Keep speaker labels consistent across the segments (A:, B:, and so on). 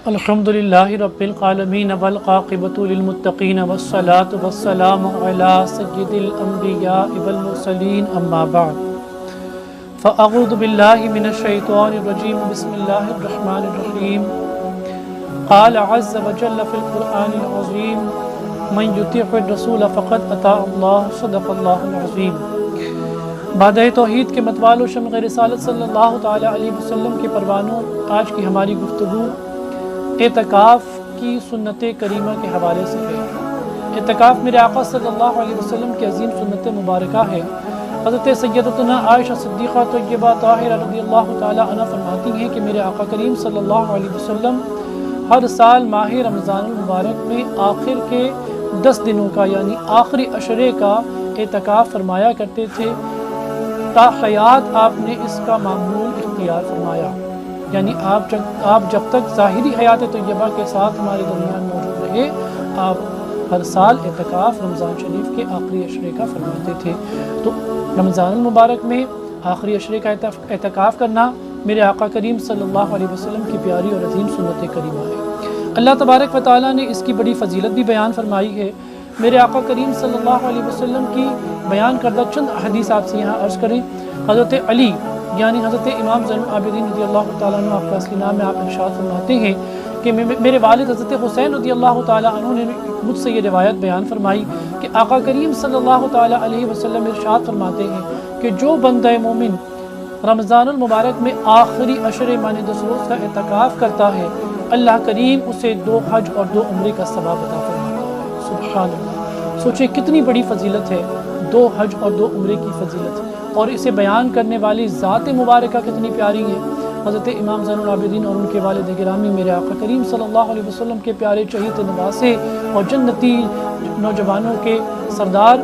A: الحمدللہ رب العالمین والعاقبۃ للمتقین والصلاة والسلام علی سید الانبیاء والمرسلین اما بعد فاعوذ باللہ من الشیطان الرجیم بسم اللہ الرحمن الرحیم قال عز وجل فی القرآن العظیم من یطیع الرسول فقد اطاع اللہ صدق اللہ العظیم۔ بادہ توحید کے متوال و شمع رسالت صلی اللہ تعالی علیہ وسلم کے پروانوں، آج کی ہماری گفتگو اعتکاف کی سنت کریمہ کے حوالے سے ہے۔ اعتکاف میرے آقا صلی اللہ علیہ وسلم کی عظیم سنت مبارکہ ہے۔ حضرت سیدتنا عائشہ صدیقہ طیبہ طاہرہ رضی اللہ تعالی عنہ فرماتی ہیں کہ میرے آقا کریم صلی اللہ علیہ وسلم ہر سال ماہ رمضان المبارک میں آخر کے 10 دنوں کا یعنی آخری عشرے کا اعتکاف فرمایا کرتے تھے۔ تا حیات آپ نے اس کا معمول اختیار فرمایا، یعنی آپ جب تک ظاہری حیات طیبہ کے ساتھ ہمارے درمیان موجود رہے، آپ ہر سال اعتکاف رمضان شریف کے آخری عشرے کا فرماتے تھے۔ تو رمضان المبارک میں آخری عشرے کا اعتکاف کرنا میرے آقا کریم صلی اللہ علیہ وسلم کی پیاری اور عظیم سنت کریمہ ہے۔ اللہ تبارک و تعالیٰ نے اس کی بڑی فضیلت بھی بیان فرمائی ہے۔ میرے آقا کریم صلی اللہ علیہ وسلم کی بیان کردہ چند حدیث آپ سے یہاں عرض کریں۔ حضرت علی یعنی حضرت امام زین العابدین رضی اللہ تعالیٰ عنہ، آپ کا اصلی نام میں، آپ ارشاد فرماتے ہیں کہ میرے والد حضرت حسین رضی اللہ تعالیٰ عنہ نے مجھ سے یہ روایت بیان فرمائی کہ آقا کریم صلی اللہ تعالیٰ علیہ وسلم ارشاد فرماتے ہیں کہ جو بندہ مومن رمضان المبارک میں آخری عشرے معنی 10 روز کا اعتکاف کرتا ہے، اللہ کریم اسے 2 حج اور 2 عمرے کا ثواب عطا فرماتا ہے۔ سبحان اللہ، سوچیں کتنی بڑی فضیلت ہے 2 حج اور 2 عمرے کی فضیلت، اور اسے بیان کرنے والی ذات مبارکہ کتنی پیاری ہے۔ حضرت امام زین العابدین اور ان کے والد گرامی میرے آقا کریم صلی اللہ علیہ وسلم کے پیارے چہیتے نواسے اور جنتی نوجوانوں کے سردار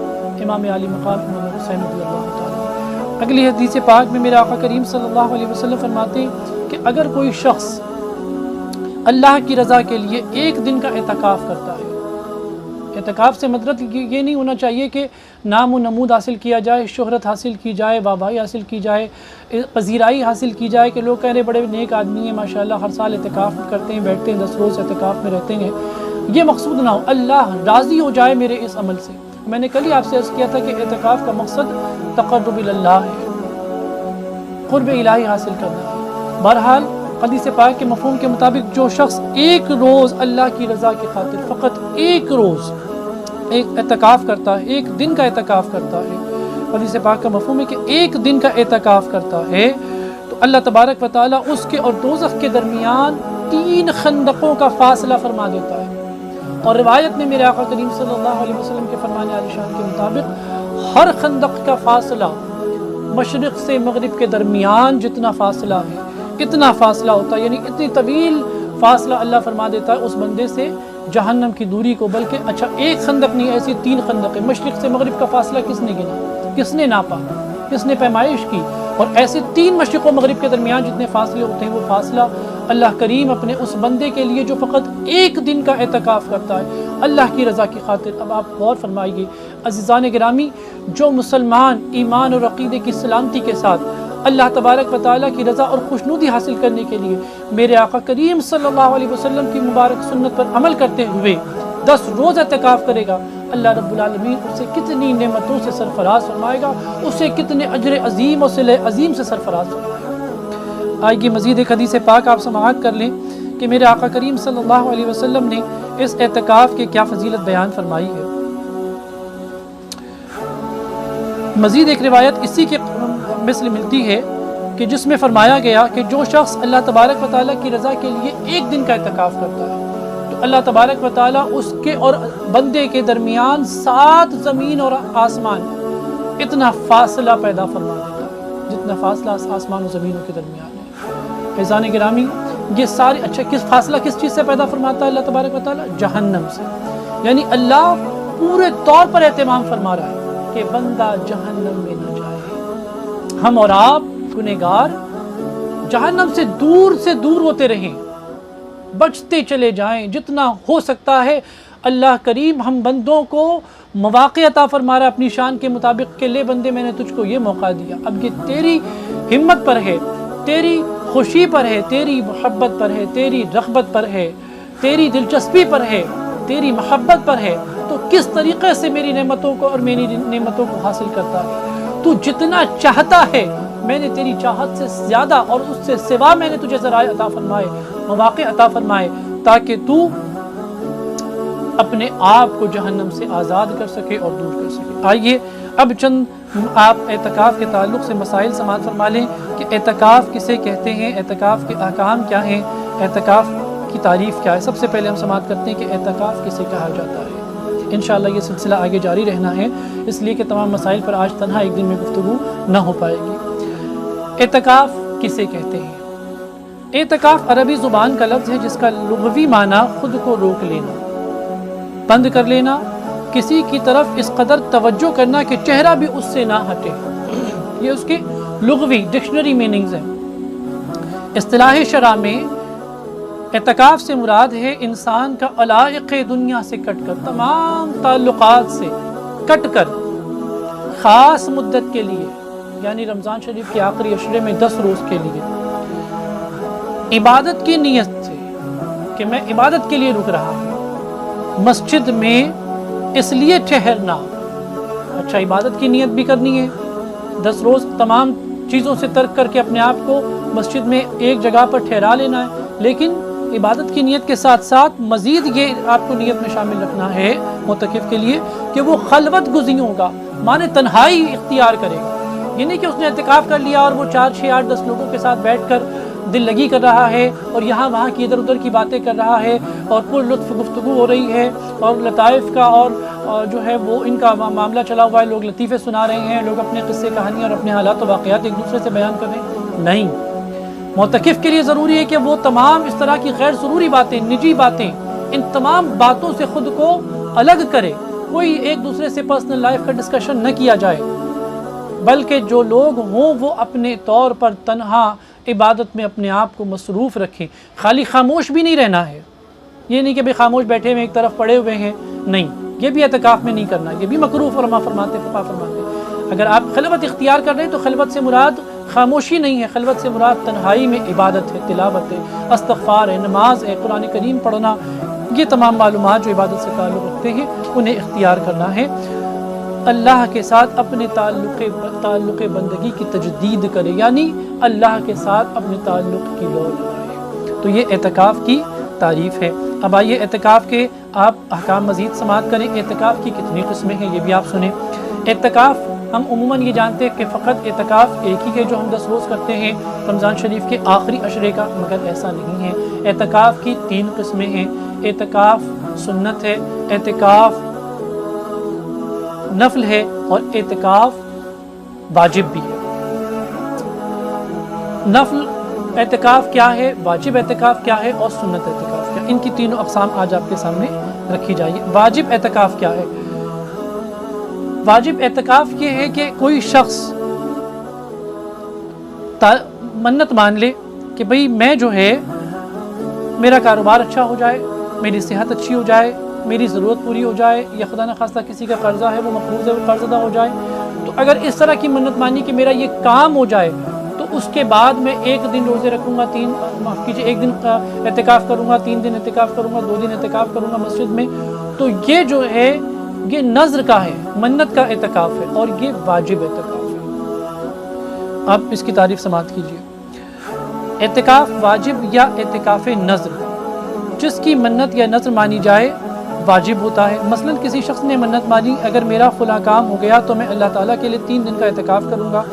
A: امام علی مقام امام حسین رضی اللہ تعالیٰ۔ اگلی حدیث پاک میں میرے آقا کریم صلی اللہ علیہ وسلم فرماتے ہیں کہ اگر کوئی شخص اللہ کی رضا کے لیے 1 دن کا اعتکاف کرتا ہے، اعتکاف سے مطلب یہ نہیں ہونا چاہیے کہ نام و نمود حاصل کیا جائے، شہرت حاصل کی جائے، وابائی حاصل کی جائے، پذیرائی حاصل کی جائے کہ لوگ کہہ رہے بڑے نیک آدمی ہیں ماشاءاللہ، ہر سال اعتکاف کرتے ہیں، بیٹھتے ہیں، 10 روز اعتکاف میں رہتے ہیں۔ یہ مقصود نہ ہو، اللہ راضی ہو جائے میرے اس عمل سے۔ میں نے کل ہی آپ سے عرض کیا تھا کہ اعتکاف کا مقصد تقرب اللہ ہے، قرب الہی حاصل کرنا ہے۔ بہرحال حدیث پاک کے مفہوم کے مطابق جو شخص 1 روز اللہ کی رضا کی خاطر فقط 1 روز ایک اعتکاف کرتا ہے، 1 دن کا اعتکاف کرتا ہے، حدیث پاک کا مفہوم ہے کہ 1 دن کا اعتکاف کرتا ہے، تو اللہ تبارک و تعالیٰ اس کے اور دوزخ کے درمیان 3 خندقوں کا فاصلہ فرما دیتا ہے۔ اور روایت میں میرے آقا کریم صلی اللہ علیہ وسلم کے فرمان عالی شان کے مطابق ہر خندق کا فاصلہ مشرق سے مغرب کے درمیان جتنا فاصلہ ہے، اتنا فاصلہ ہوتا ہے، یعنی اتنی طویل فاصلہ اللہ فرما دیتا ہے اس بندے سے جہنم کی دوری کو۔ بلکہ اچھا 1 خندق نہیں، ایسی 3 خندق ہیں۔ مشرق سے مغرب کا فاصلہ کس نے گنا، کس نے ناپا، کس نے پیمائش کی؟ اور ایسے 3 مشرق و مغرب کے درمیان جتنے فاصلے ہوتے ہیں، وہ فاصلہ اللہ کریم اپنے اس بندے کے لیے جو فقط 1 دن کا اعتکاف کرتا ہے اللہ کی رضا کی خاطر۔ اب آپ غور فرمائیے عزیزان گرامی، جو مسلمان ایمان اور عقیدے کی سلامتی کے ساتھ اللہ تبارک و تعالیٰ کی رضا اور خوشنودی حاصل کرنے کے لیے میرے آقا کریم صلی اللہ علیہ وسلم کی مبارک سنت پر عمل کرتے ہوئے 10 روز اعتکاف کرے گا، اللہ رب العالمین اسے کتنی نعمتوں سے سرفراز فرمائے گا، اسے کتنے اجر عظیم اور صلہ عظیم سے سرفراز فرمائے گا۔ آئیے مزید ایک حدیث پاک آپ سماعت کر لیں کہ میرے آقا کریم صلی اللہ علیہ وسلم نے اس اعتکاف کے کیا فضیلت بیان فرمائی ہے۔ مزید ایک روایت اسی کے مثل ملتی ہے کہ جس میں فرمایا گیا کہ جو شخص اللہ تبارک و تعالیٰ کی رضا کے لیے 1 دن کا اعتکاف کرتا ہے تو اللہ تبارک و تعالیٰ اس کے اور بندے کے درمیان 7 زمین اور آسمان اتنا فاصلہ پیدا فرما دیتا ہے جتنا فاصلہ آسمان و زمینوں کے درمیان ہے۔ فیضان گرامی، یہ سارے اچھا فاصلہ کس چیز سے پیدا فرماتا ہے اللہ تبارک و تعالیٰ؟ جہنم سے۔ یعنی اللہ پورے طور پر اہتمام فرما رہا ہے کہ بندہ جہنم میں نہ جائے۔ ہم اور آپ گنہگار جہنم سے دور ہوتے رہیں، بچتے چلے جائیں جتنا ہو سکتا ہے۔ اللہ کریم ہم بندوں کو مواقع عطا فرما رہا اپنی شان کے مطابق کہ لے بندے میں نے تجھ کو یہ موقع دیا، اب یہ تیری ہمت پر ہے، تیری خوشی پر ہے، تیری محبت پر ہے، تیری رغبت پر ہے، تیری دلچسپی پر ہے، تیری محبت پر ہے، تو کس طریقے سے میری نعمتوں کو اور میری نعمتوں کو حاصل کرتا ہے۔ تو جتنا چاہتا ہے میں نے تیری چاہت سے زیادہ اور اس سے سوا میں نے تجھے ذرائع عطا فرمائے، مواقع عطا فرمائے، تاکہ تو اپنے آپ کو جہنم سے آزاد کر سکے اور دور کر سکے۔ آئیے اب چند آپ اعتکاف کے تعلق سے مسائل سماعت فرما لیں کہ اعتکاف کسے کہتے ہیں، اعتکاف کے احکام کیا ہیں، اعتکاف کی تعریف کیا ہے۔ سب سے پہلے ہم سماعت کرتے ہیں کہ اعتکاف کسے کہا جاتا ہے۔ انشاءاللہ یہ سلسلہ آگے جاری رہنا ہے، اس لیے کہ تمام مسائل پر آج تنہا ایک دن میں گفتگو نہ ہو پائے گی۔ اعتکاف کسے کہتے ہیں؟ اعتکاف عربی زبان کا لفظ ہے جس کا لغوی معنی خود کو روک لینا، بند کر لینا، کسی کی طرف اس قدر توجہ کرنا کہ چہرہ بھی اس سے نہ ہٹے، یہ اس کے لغوی ڈکشنری میننگز ہیں۔ اصطلاح شرع میں اعتکاف سے مراد ہے انسان کا علائق دنیا سے کٹ کر، تمام تعلقات سے کٹ کر، خاص مدت کے لیے، یعنی رمضان شریف کے آخری عشرے میں 10 روز کے لیے عبادت کی نیت سے کہ میں عبادت کے لیے رک رہا ہوں، مسجد میں اس لیے ٹھہرنا، اچھا عبادت کی نیت بھی کرنی ہے، 10 روز تمام چیزوں سے ترک کر کے اپنے آپ کو مسجد میں ایک جگہ پر ٹھہرا لینا ہے، لیکن عبادت کی نیت کے ساتھ ساتھ مزید یہ آپ کو نیت میں شامل رکھنا ہے معتکف کے لیے کہ وہ خلوت گزی ہوگا، مانے تنہائی اختیار کرے گا۔ یہ نہیں کہ اس نے اعتکاف کر لیا اور وہ 4 6 8 10 لوگوں کے ساتھ بیٹھ کر دل لگی کر رہا ہے اور یہاں وہاں کی ادھر ادھر کی باتیں کر رہا ہے اور پر لطف گفتگو ہو رہی ہے اور لطائف کا اور جو ہے وہ ان کا معاملہ چلا ہوا ہے، لوگ لطیفے سنا رہے ہیں، لوگ اپنے قصے کہانیاں اور اپنے حالات و واقعات ایک دوسرے سے بیان کر رہے ہیں۔ نہیں، معتکف کے لیے ضروری ہے کہ وہ تمام اس طرح کی غیر ضروری باتیں، نجی باتیں، ان تمام باتوں سے خود کو الگ کرے، کوئی ایک دوسرے سے پرسنل لائف کا ڈسکشن نہ کیا جائے، بلکہ جو لوگ ہوں وہ اپنے طور پر تنہا عبادت میں اپنے آپ کو مصروف رکھیں۔ خالی خاموش بھی نہیں رہنا ہے، یہ نہیں کہ بھئی خاموش بیٹھے ہوئے ایک طرف پڑے ہوئے ہیں، نہیں، یہ بھی اعتکاف میں نہیں کرنا، یہ بھی مکروہ فرماتے۔ اگر آپ خلوت اختیار کر رہے ہیں تو خلوت سے مراد خاموشی نہیں ہے، خلوت سے مراد تنہائی میں عبادت ہے، تلاوت ہے، استغفار ہے، نماز ہے، قرآن کریم پڑھنا، یہ تمام معلومات جو عبادت سے تعلق رکھتے ہیں انہیں اختیار کرنا ہے۔ اللہ کے ساتھ اپنے تعلق بندگی کی تجدید کرے، یعنی اللہ کے ساتھ اپنے تعلق کی لو لگائے، تو یہ اعتکاف کی تعریف ہے۔ اب آئیے اعتکاف کے آپ احکام مزید سماعت کریں۔ اعتکاف کی کتنی قسمیں ہیں یہ بھی آپ سنیں۔ اعتکاف ہم عموماً یہ جانتے ہیں کہ فقط اعتکاف ایک ہی ہے جو ہم 10 روز کرتے ہیں رمضان شریف کے آخری عشرے کا، مگر ایسا نہیں ہے۔ اعتکاف کی 3 قسمیں ہیں، اعتکاف سنت ہے، اعتکاف نفل ہے اور اعتکاف واجب بھی ہے۔ نفل اعتکاف کیا ہے، واجب اعتکاف کیا ہے اور سنت اعتکاف کیا ہے، ان کی تینوں اقسام آج آپ کے سامنے رکھی جائیے۔ واجب اعتکاف کیا ہے؟ واجب اعتکاف یہ ہے کہ کوئی شخص منت مان لے کہ بھئی میں جو ہے میرا کاروبار اچھا ہو جائے، میری صحت اچھی ہو جائے، میری ضرورت پوری ہو جائے، یا خدا نخواستہ کسی کا قرضہ ہے وہ مقروض ہے وہ قرض ادا ہو جائے، تو اگر اس طرح کی منت مانی کہ میرا یہ کام ہو جائے تو اس کے بعد میں 1 دن روزے رکھوں گا، 1 دن اعتکاف کروں گا، 3 دن اعتکاف کروں گا، 2 دن اعتکاف کروں گا مسجد میں، تو یہ جو ہے یہ نذر کا ہے، منت کا اعتکاف ہے اور یہ واجب اعتکاف ہے۔ آپ اس کی تعریف سماعت کیجیے۔ اعتکاف واجب یا اعتکاف نذر، جس کی منت یا نذر مانی جائے واجب ہوتا ہے۔ مثلا کسی شخص نے منت مانی اگر میرا فلاں کام ہو گیا تو میں اللہ تعالیٰ کے لیے 3 دن کا اعتکاف کروں گا،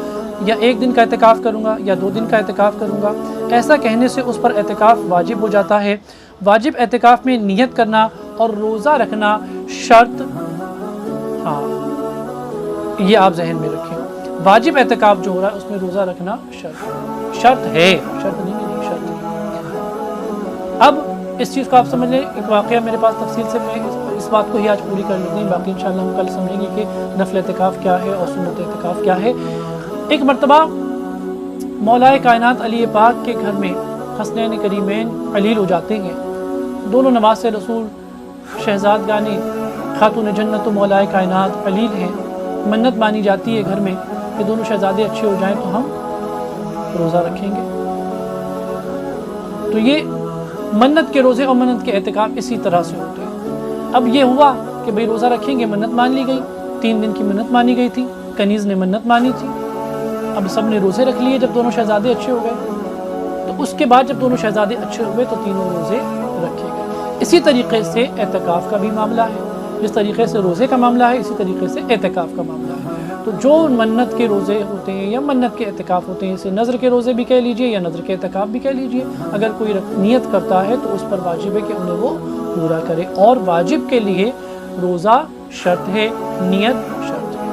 A: یا 1 دن کا اعتکاف کروں گا، یا 2 دن کا اعتکاف کروں گا، ایسا کہنے سے اس پر اعتکاف واجب ہو جاتا ہے۔ واجب اعتکاف میں نیت کرنا اور روزہ رکھنا شرط، ہاں یہ آپ ذہن میں رکھیں، واجب اعتکاف جو ہو رہا ہے اس میں روزہ رکھنا شرط ہے، شرط نہیں ہے، شرط ہے۔ اب اس چیز کو آپ سمجھ لیں، ایک واقعہ میرے پاس تفصیل سے، میں اس بات کو ہی آج پوری کر لیتے ہیں، باقی انشاءاللہ ہم کل سمجھیں گے کہ نفل اعتکاف کیا ہے اور سنت اعتکاف کیا ہے۔ ایک مرتبہ مولا کائنات علی پاک کے گھر میں حسنین کریمین علیل ہو جاتے ہیں، دونوں نواز رسول شہزادگانی خاتون جنت و مولا کائنات علیل ہیں۔ منت مانی جاتی ہے گھر میں کہ دونوں شہزادے اچھے ہو جائیں تو ہم روزہ رکھیں گے۔ تو یہ منت کے روزے اور منت کے اعتکاف اسی طرح سے ہوتے ہیں۔ اب یہ ہوا کہ بھئی روزہ رکھیں گے، منت مان لی گئی، 3 دن کی منت مانی گئی تھی، کنیز نے منت مانی تھی، اب سب نے روزے رکھ لیے جب دونوں شہزادے اچھے ہو گئے، تو اس کے بعد جب دونوں شہزادے اچھے ہوئے تو تینوں روزے رکھے گئے۔ اسی طریقے سے اعتکاف کا بھی معاملہ ہے، جس طریقے سے روزے کا معاملہ ہے اسی طریقے سے اعتکاف کا معاملہ ہے۔ تو جو منت کے روزے ہوتے ہیں یا منت کے اعتکاف ہوتے ہیں، اسے نظر کے روزے بھی کہہ لیجئے یا نظر کے اعتکاف بھی کہہ لیجئے، اگر کوئی نیت کرتا ہے تو اس پر واجب ہے کہ انہیں وہ پورا کرے، اور واجب کے لیے روزہ شرط ہے، نیت شرط ہے۔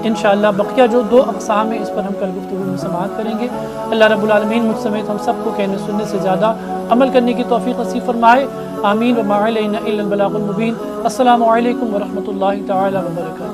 A: انشاءاللہ بقیہ جو 2 اقسام ہیں اس پر ہم کل گفتگو میں سماعت کریں گے۔ اللہ رب العالمین مجھ سمیت ہم سب کو کہنے سننے سے زیادہ عمل کرنے کی توفیق نصیب فرمائے، آمین۔ وما علینا الا البلاغ المبین۔ السلام علیکم ورحمۃ اللہ تعالی وبرکاتہ۔